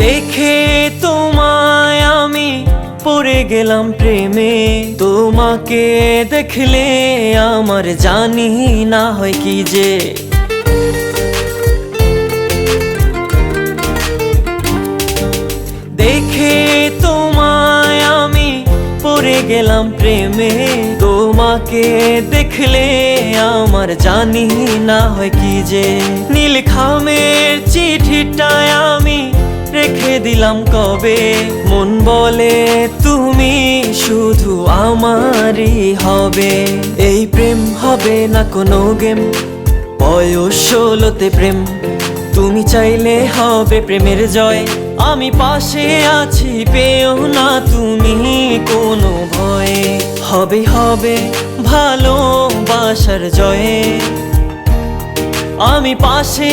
দেখে তোমায় আমি পড়ে গেলাম প্রেমে, তোমাকে দেখলে আমার জানি না হয় কি যে। দেখে তোমায় আমি পড়ে গেলাম প্রেমে, তোমাকে দেখলে আমার জানি না হয় কি যে। নীল খামের চিঠিটায় আমি রেখে দিলাম কবে, মন বলে তুমি শুধু আমারই হবে। এই প্রেম হবে না কোনো গেম, বয়স 16তে প্রেম। তুমি চাইলে হবে প্রেমের জয়, আমি পাশে আছি পেও না তুমি কোনো ভয়ে। হবে হবে ভালোবাসার জয়ে, আমি পাশে